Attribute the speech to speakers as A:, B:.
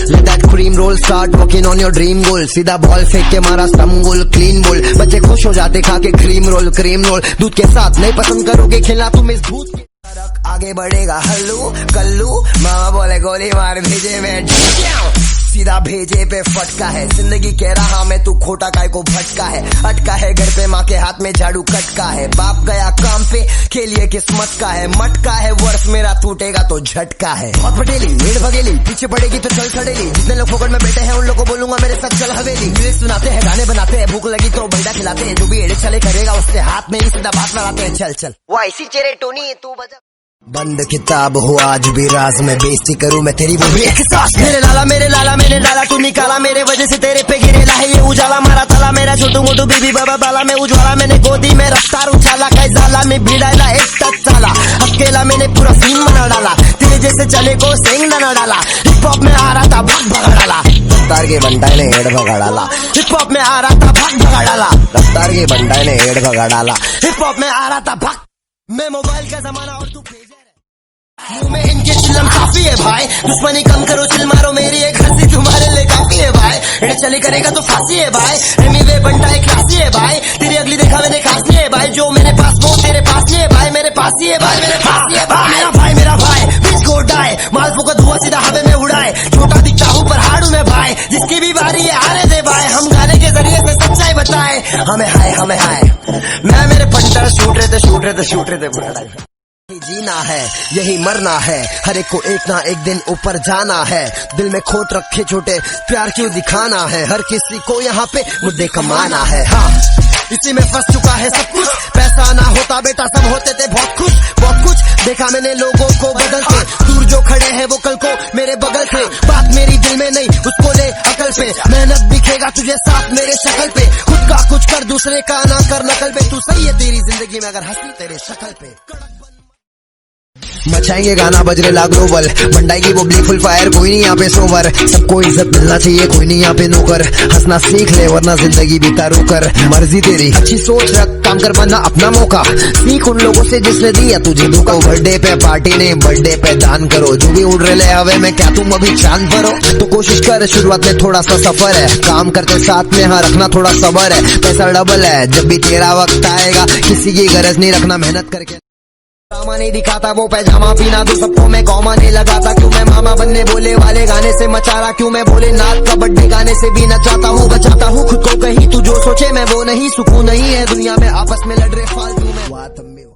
A: let that cream roll, start working on your dream goal. सीधा ball फेंक के मारा स्टंप गोल, क्लीन बोल, बच्चे खुश हो जाते खा के क्रीम रोल दूध के साथ नहीं पसंद करोगे खेलना तुम इस भूत के। आगे बढ़ेगा हल्लू कल्लू, मामा बोले गोली मार भेजे में सीधा भेजे पे फटका है। जिंदगी कह रहा मैं तू खोटा काय को भटका है, अटका है घर पे माँ के हाथ में झाड़ू कटका है। बाप गया काम पे खेलिए किस्मत का है, मटका है वर्ष मेरा टूटेगा तो झटका है। बहुत पटेली भीड़ भगेली पीछे पड़ेगी तो चल सड़ेली, जितने लोग फोकट में बैठे हैं उन लोगों को बोलूंगा मेरे साथ चल हवेली। म्यूजिक सुनाते हैं गाने बनाते हैं, भूख लगी तो बैठा खिलाते हैं, जो भी एड़े चले करेगा उससे हाथ में ही सीधा बात लड़ाते हैं। चल चल वो ऐसी चेहरे टोनी तू बजा। बंद किताब हो आज भी राज में, बेइज्जती करूं मैं तेरी वो भी एक सांस। मेरे लाला मैंने डाला तू निकाला, मेरे वजह से तेरे पे गिरेला है ये उजाला। मारा ताला मेरा छोटू मोटू बीबी बाबा बाला में उज्वाला, मैंने गोदी में रफ्तार उछाला। कैजाला में भिड़ाला एक टच चाला, अकेला मैंने पूरा सीन बना डाला। तेरे जैसे चले को सेंग ना डाला, हिप हॉप में आ रहा था भाग भगा डाला। रफ्तार के बंटाई ने हेड भगा डाला, हिप हॉप में आ रहा था भाग भगा डाला। रफ्तार के बंटाई ने हेड भगा डाला, हिप हॉप में आ रहा था भाग। मैं मोबाइल का जमाना और तू मुंह में इनके चिल्लम काफी है भाई, दुश्मनी कम करो चिल मारो, मेरी एक हंसी तुम्हारे लिए काफी है भाई। एड़े चले करेगा तो फांसी है भाई, एमिवे bantai क्लासी है भाई। तेरी अगली देखा मैंने खास नहीं है भाई, जो मेरे पास वो तेरे पास नहीं है भाई। मेरे पास ही है भाई, मेरे पास ही है भाई। मेरा भाई बीच को उड़ाए, मालपू का धुआं सीधा हवे में उड़ाए। छोटा दिखता हूँ पर हाड़ू में भाई, जिसकी भी बारी है आने दे भाई। हम गाने के जरिए से सच्चाई बताए, हमें हाय मैं मेरे पंटर शूट रहे थे जीना है यही मरना है, हर एक को एक ना एक दिन ऊपर जाना है। दिल में खोट रखे छोटे प्यार क्यों दिखाना है, हर किसी को यहाँ पे मुद्दे कमाना है। हाँ इसी में फंस चुका है सब कुछ, पैसा ना होता बेटा सब होते थे बहुत कुछ देखा मैंने लोगों को बदलते। दूर जो खड़े हैं वो कल को मेरे बगल थे, बात मेरी दिल में नहीं उसको ले अकल पे। मेहनत दिखेगा तुझे साथ मेरे शक्ल पे, खुद का कुछ कर दूसरे का ना कर नकल पे। तू सही है तेरी जिंदगी में अगर हंसी तेरे शक्ल पे। मचाएंगे गाना बज रहे ला ग्लोबल, मंडाएगी वो ब्लैक फुल फायर, कोई नहीं यहाँ पे सोवर। सबको इज्जत मिलना चाहिए कोई नहीं यहाँ पे नौकर, हंसना सीख ले वरना जिंदगी बीता रोकर। मर्जी तेरी अच्छी सोच रख, काम कर बनना अपना मौका, सीख उन लोगों से जिसने दिया तुझे धोखा। बर्थडे पे पार्टी नहीं बर्थडे पे दान करो, जो भी उड़ रहे हवे में क्या तुम अभी चांद पर हो। तो कोशिश कर शुरुआत में थोड़ा सा सफर है, काम करते साथ में हाँ रखना थोड़ा सबर है। पैसा डबल है जब भी तेरा वक्त आएगा, किसी की गरज नहीं रखना मेहनत करके। ड्रामा नहीं दिखाता वो पैजामा पीना दो सबको मैं कौमा नहीं लगाता। क्यों मैं मामा बनने बोले वाले गाने से मचारा, क्यों मैं बोले नाथ का बर्थडे गाने से भी नचाता हूँ। बचाता हूँ खुद को कहीं तू जो सोचे मैं वो नहीं, सुकून नहीं है दुनिया में आपस में लड़ रहे फालतू में।